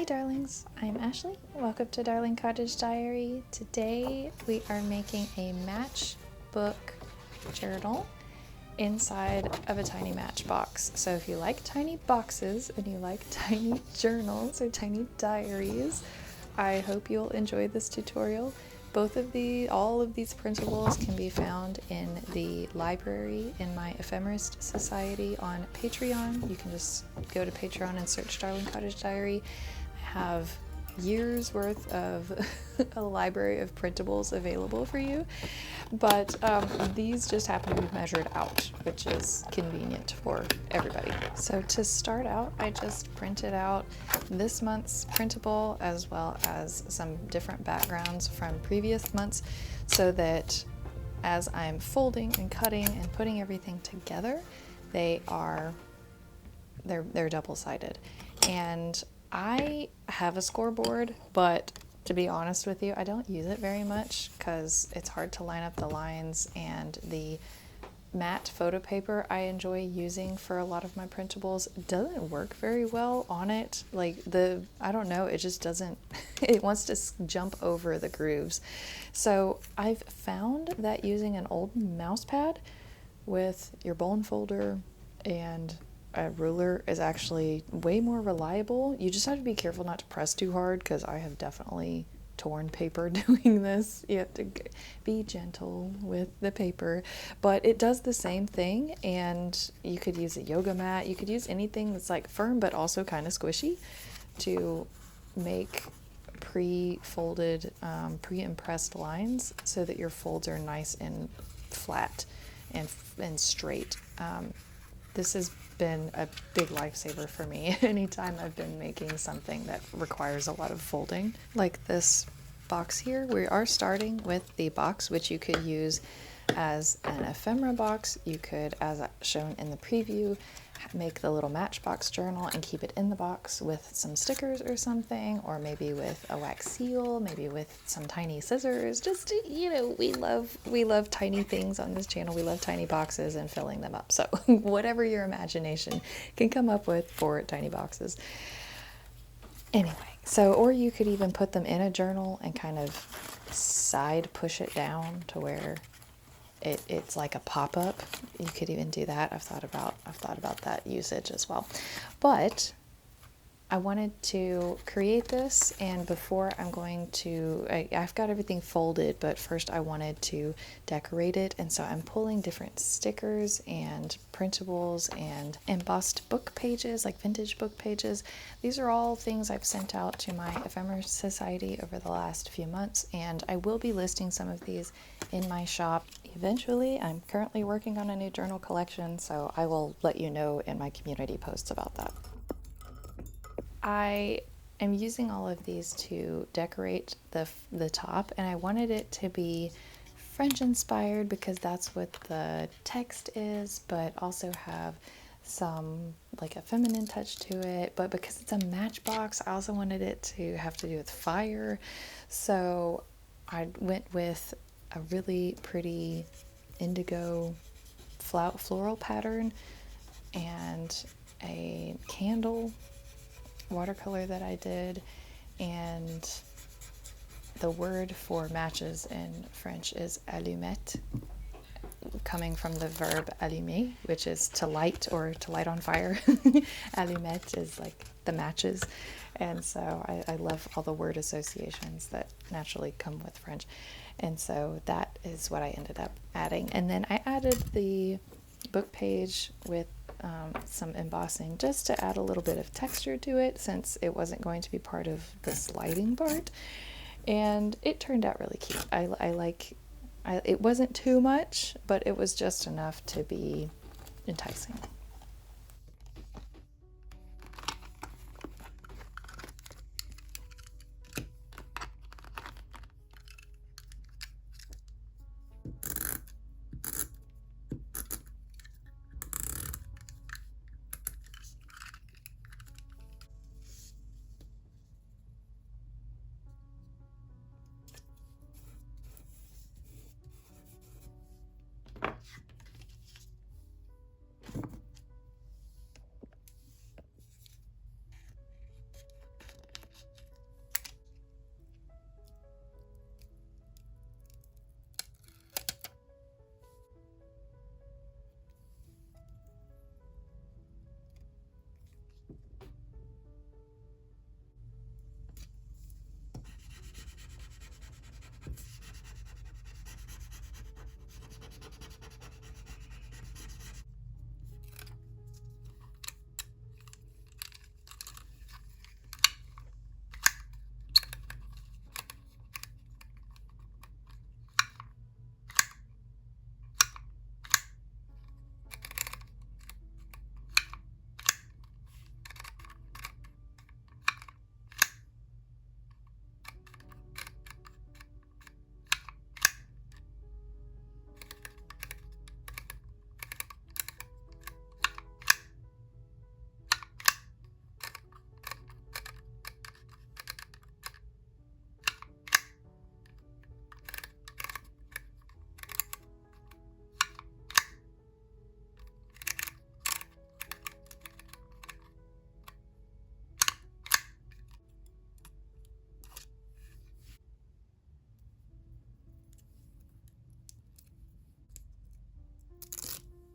Hi darlings, I'm Ashley. Welcome to Darling Cottage Diary. Today we are making a matchbook journal inside of a tiny matchbox. So if you like tiny boxes and you like tiny journals or tiny diaries, I hope you'll enjoy this tutorial. All of these printables can be found in the library in my Ephemerist Society on Patreon. You can just go to Patreon and search Darling Cottage Diary. I have years worth of a library of printables available for you, but these just happen to be measured out, which is convenient for everybody. So to start out, I just printed out this month's printable as well as some different backgrounds from previous months, so that as I'm folding and cutting and putting everything together, they're double-sided. And I have a scoreboard, but to be honest with you, I don't use it very much because it's hard to line up the lines, and the matte photo paper I enjoy using for a lot of my printables doesn't work very well on it. I don't know, it just doesn't, it wants to jump over the grooves. So I've found that using an old mouse pad with your bone folder and a ruler is actually way more reliable. You just have to be careful not to press too hard, because I have definitely torn paper doing this. You have to be gentle with the paper, but it does the same thing. And you could use a yoga mat, you could use anything that's like firm but also kind of squishy to make pre-folded, pre-impressed lines so that your folds are nice and flat and straight. This has been a big lifesaver for me anytime I've been making something that requires a lot of folding. Like this box here, we are starting with the box, which you could use as an ephemera box. You could, as shown in the preview, make the little Matchbox journal and keep it in the box with some stickers or something, or maybe with a wax seal, maybe with some tiny scissors. Just, we love tiny things on this channel. We love tiny boxes and filling them up. So whatever your imagination can come up with for tiny boxes. Anyway, or you could even put them in a journal and kind of side push it down to where it's like a pop-up. You could even do that. I've thought about that usage as well. But I wanted to create this, and before I've got everything folded, but first I wanted to decorate it, and so I'm pulling different stickers and printables and embossed book pages, like vintage book pages. These are all things I've sent out to my Ephemera Society over the last few months, and I will be listing some of these in my shop eventually. I'm currently working on a new journal collection, so I will let you know in my community posts about that. I am using all of these to decorate the top, and I wanted it to be French inspired because that's what the text is, but also have some like a feminine touch to it. But because it's a matchbox, I also wanted it to have to do with fire. So I went with a really pretty indigo floral pattern and a candle watercolor that I did, and the word for matches in French is allumette, coming from the verb allumer, which is to light or to light on fire. Allumette is like the matches, and so I love all the word associations that naturally come with French, and so that is what I ended up adding. And then I added the book page with some embossing just to add a little bit of texture to it, since it wasn't going to be part of the sliding part, and it turned out really cute. It wasn't too much, but it was just enough to be enticing.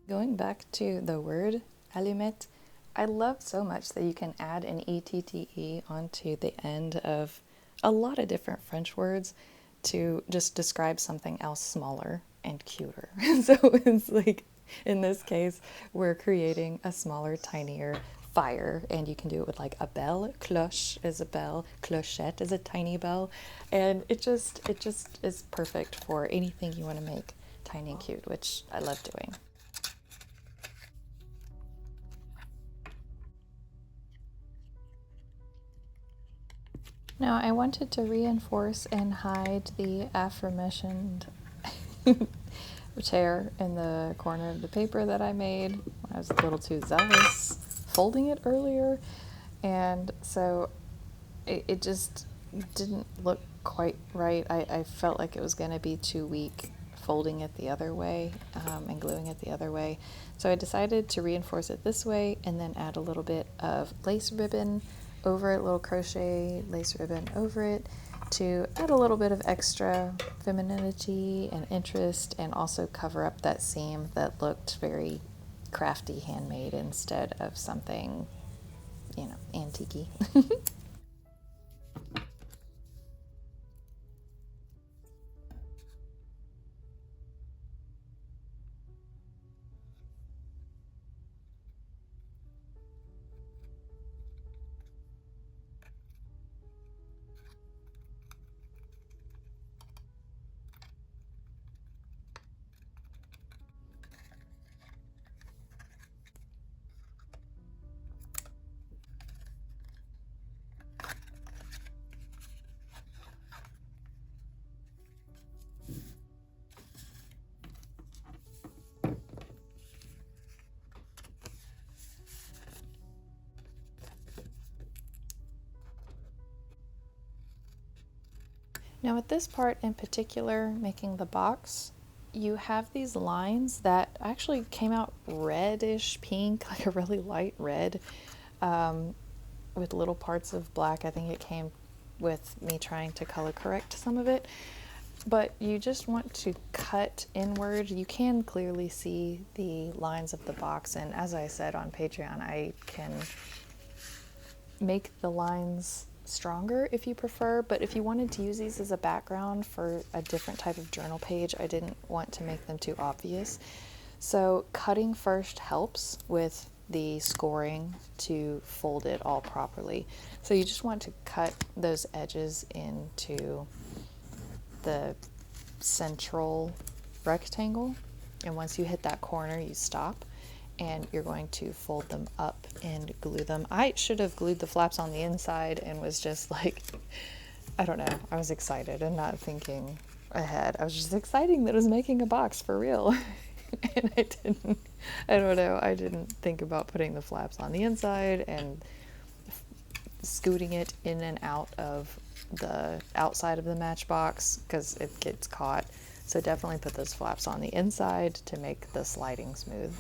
Going back to the word allumette, I love so much that you can add an ETTE onto the end of a lot of different French words to just describe something else smaller and cuter. So it's like, in this case, we're creating a smaller, tinier fire, and you can do it with like a bell. Cloche is a bell, clochette is a tiny bell, and it just is perfect for anything you want to make tiny and cute, which I love doing. Now, I wanted to reinforce and hide the aforementioned tear in the corner of the paper that I made when I was a little too zealous folding it earlier. And so it just didn't look quite right. I felt like it was going to be too weak folding it the other way and gluing it the other way. So I decided to reinforce it this way and then add a little bit of lace ribbon over it, little crochet lace ribbon over it, to add a little bit of extra femininity and interest, and also cover up that seam that looked very crafty handmade instead of something, antique-y. Now with this part in particular, making the box, you have these lines that actually came out reddish pink, like a really light red, with little parts of black. I think it came with me trying to color correct some of it. But you just want to cut inward. You can clearly see the lines of the box, and as I said on Patreon, I can make the lines stronger if you prefer, but if you wanted to use these as a background for a different type of journal page, I didn't want to make them too obvious. So cutting first helps with the scoring to fold it all properly. So you just want to cut those edges into the central rectangle, and once you hit that corner, you stop, and you're going to fold them up and glue them. I should have glued the flaps on the inside and was just like, I don't know, I was excited and not thinking ahead. I was just excited that I was making a box for real. And I don't know, I didn't think about putting the flaps on the inside and scooting it in and out of the outside of the Matchbox because it gets caught. So definitely put those flaps on the inside to make the sliding smooth.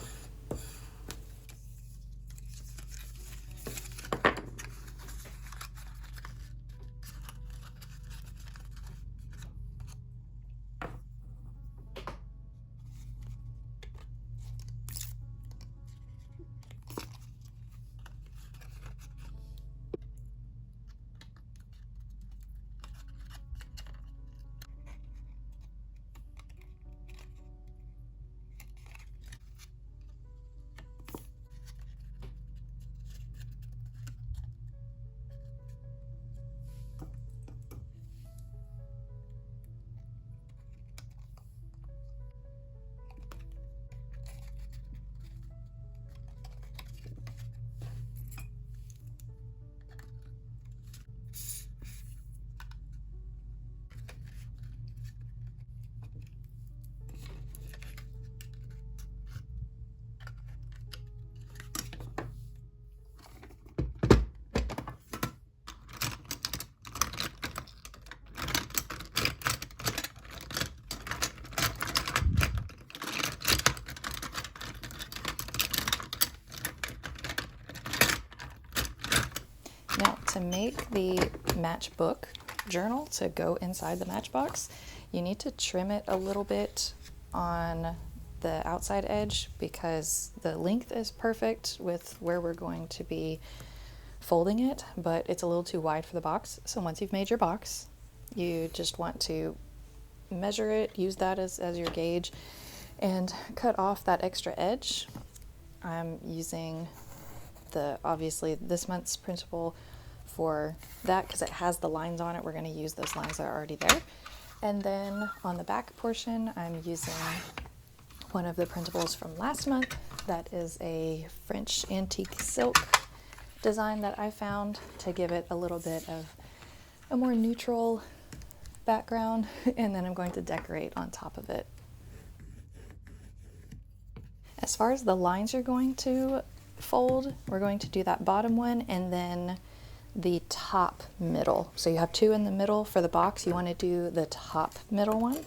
Now, to make the Matchbook journal to go inside the Matchbox, you need to trim it a little bit on the outside edge because the length is perfect with where we're going to be folding it, but it's a little too wide for the box. So once you've made your box, you just want to measure it, use that as your gauge, and cut off that extra edge. I'm using obviously this month's printable for that because it has the lines on it. We're going to use those lines that are already there. And then on the back portion, I'm using one of the printables from last month. That is a French antique silk design that I found to give it a little bit of a more neutral background, and then I'm going to decorate on top of it. As far as the lines you're going to fold, we're going to do that bottom one and then the top middle. So you have two in the middle for the box. You want to do the top middle one.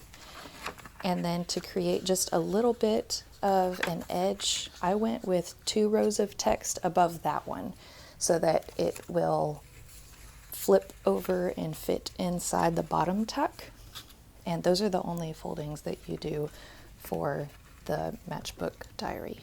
And then to create just a little bit of an edge, I went with 2 rows of text above that one so that it will flip over and fit inside the bottom tuck. And those are the only foldings that you do for the Matchbook diary.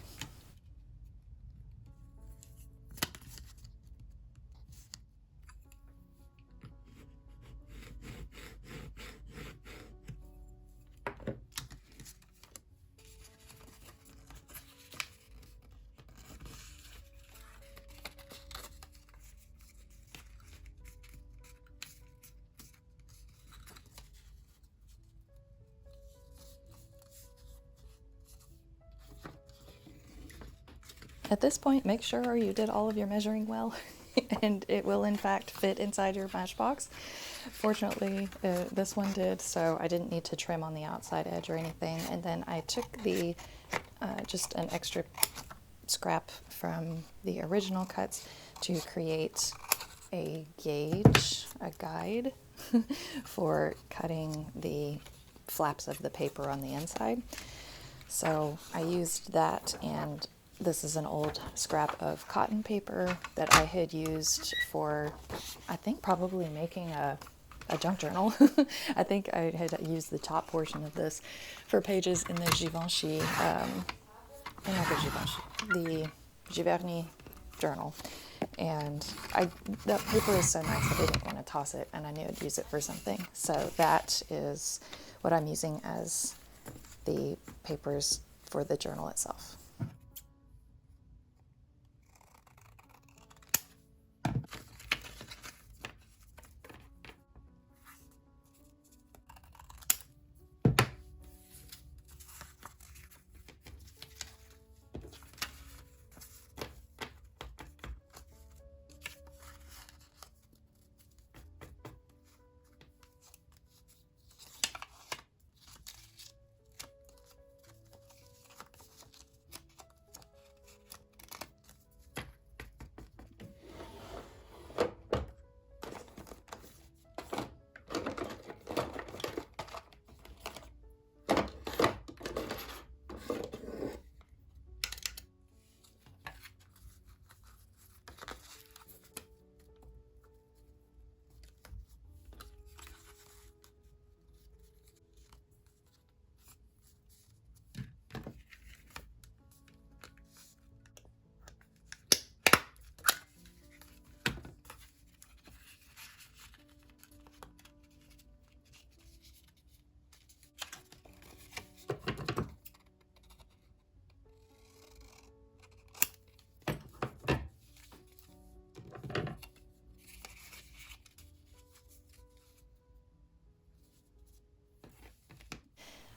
At this point, make sure you did all of your measuring well and it will in fact fit inside your Matchbox. Fortunately, this one did, so I didn't need to trim on the outside edge or anything. And then I took the just an extra scrap from the original cuts to create a gauge, a guide for cutting the flaps of the paper on the inside. So I used that, and this is an old scrap of cotton paper that I had used for, I think, probably making a junk journal. I think I had used the top portion of this for pages in the Givenchy, the Giverny journal. And that paper is so nice I didn't want to toss it, and I knew I'd use it for something. So that is what I'm using as the papers for the journal itself.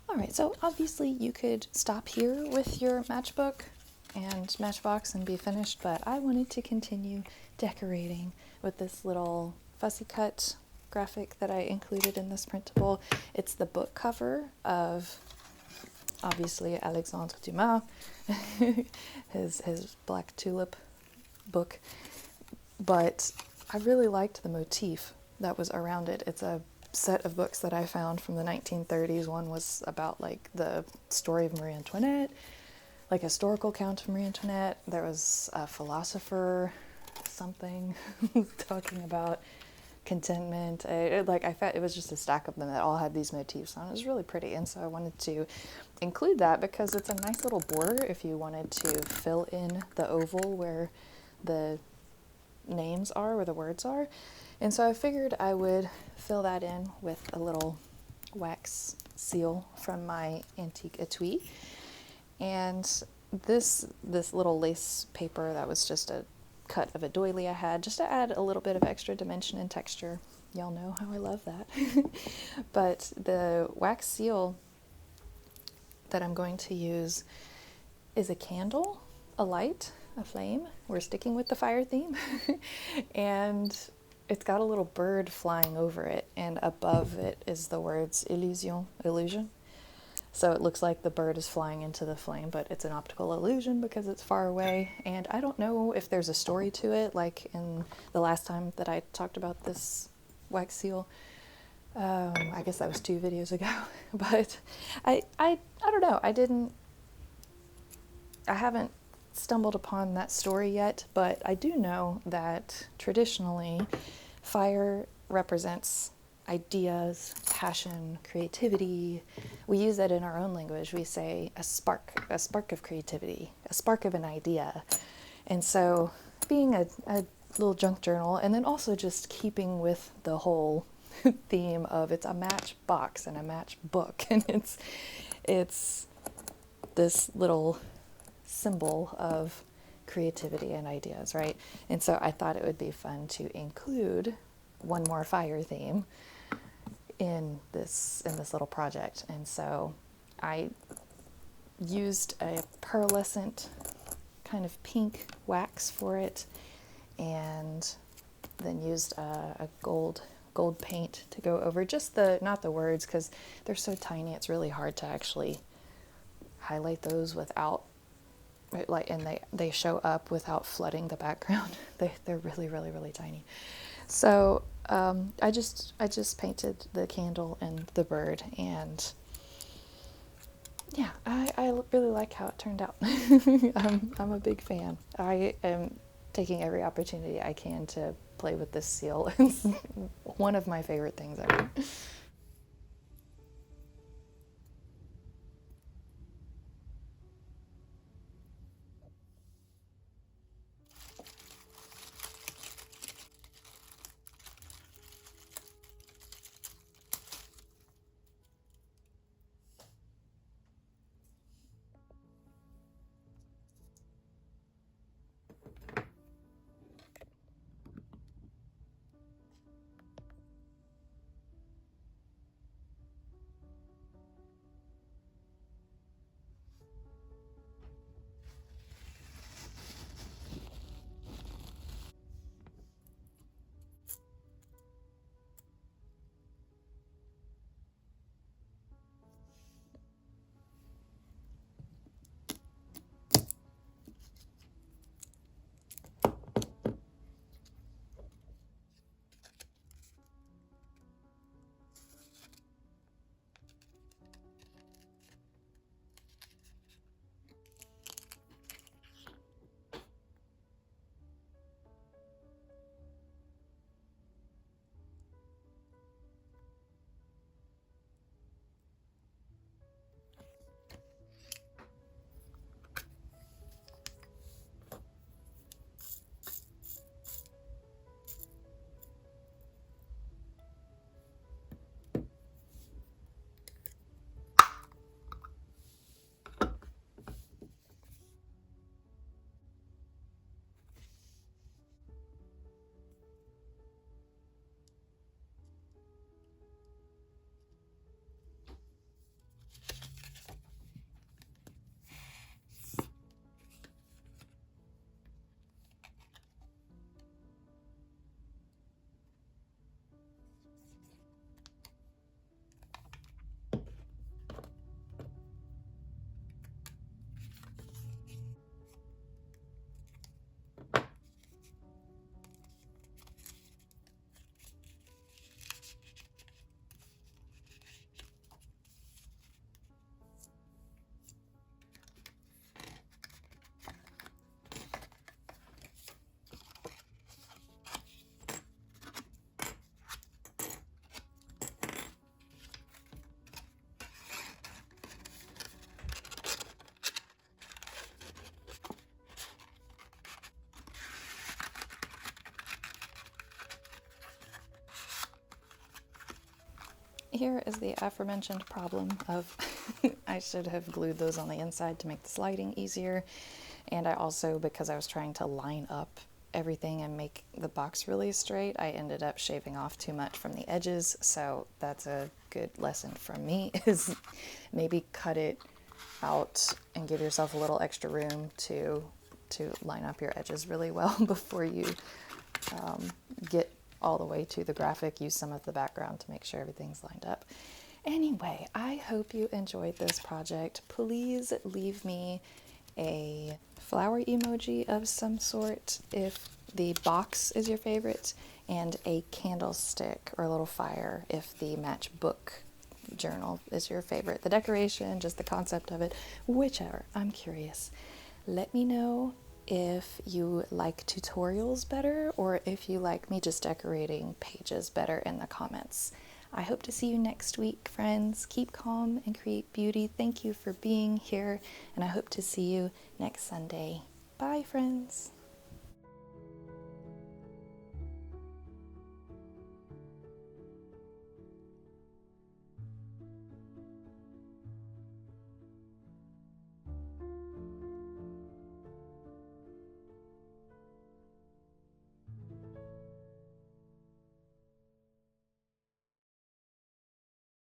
All right, so obviously you could stop here with your matchbook and Matchbox and be finished, but I wanted to continue decorating with this little fussy cut graphic that I included in this printable. It's the book cover of, obviously, Alexandre Dumas, his Black Tulip book, but I really liked the motif that was around it. It's a set of books that I found from the 1930s. One was about like the story of Marie Antoinette, like a historical account of Marie Antoinette. There was a philosopher something talking about contentment. I felt it was just a stack of them that all had these motifs on. It was really pretty, and so I wanted to include that because it's a nice little border if you wanted to fill in the oval where the names are, where the words are. And so I figured I would fill that in with a little wax seal from my antique etui. And this little lace paper that was just a cut of a doily I had, just to add a little bit of extra dimension and texture. Y'all know how I love that. But the wax seal that I'm going to use is a candle, a light, a flame. We're sticking with the fire theme. And it's got a little bird flying over it, and above it is the words illusion. So it looks like the bird is flying into the flame, but it's an optical illusion because it's far away. And I don't know if there's a story to it, like in the last time that I talked about this wax seal. I guess that was 2 videos ago. But I don't know. I haven't stumbled upon that story yet, but I do know that traditionally fire represents ideas, passion, creativity. We use that in our own language. We say a spark of creativity, a spark of an idea. And so being a little junk journal, and then also just keeping with the whole theme of it's a matchbox and a matchbook, and it's this little symbol of creativity and ideas, right? And so I thought it would be fun to include one more fire theme in this little project. And so I used a pearlescent kind of pink wax for it, and then used a gold paint to go over just not the words, because they're so tiny it's really hard to actually highlight those without and they show up without flooding the background. They're really, really, really tiny. So I just painted the candle and the bird, and yeah, I really like how it turned out. I'm a big fan. I am taking every opportunity I can to play with this seal. It's one of my favorite things ever. here is the aforementioned problem of I should have glued those on the inside to make the sliding easier. And I also, because I was trying to line up everything and make the box really straight, I ended up shaving off too much from the edges. So that's a good lesson from me, is maybe cut it out and give yourself a little extra room to line up your edges really well before you get all the way to the graphic. Use some of the background to make sure everything's lined up. Anyway, I hope you enjoyed this project. Please leave me a flower emoji of some sort if the box is your favorite, and a candlestick or a little fire if the Matchbook journal is your favorite. The decoration, just the concept of it, whichever. I'm curious. Let me know if you like tutorials better or if you like me just decorating pages better in the comments. I hope to see you next week, friends. Keep calm and create beauty. Thank you for being here, and I hope to see you next Sunday. Bye, friends.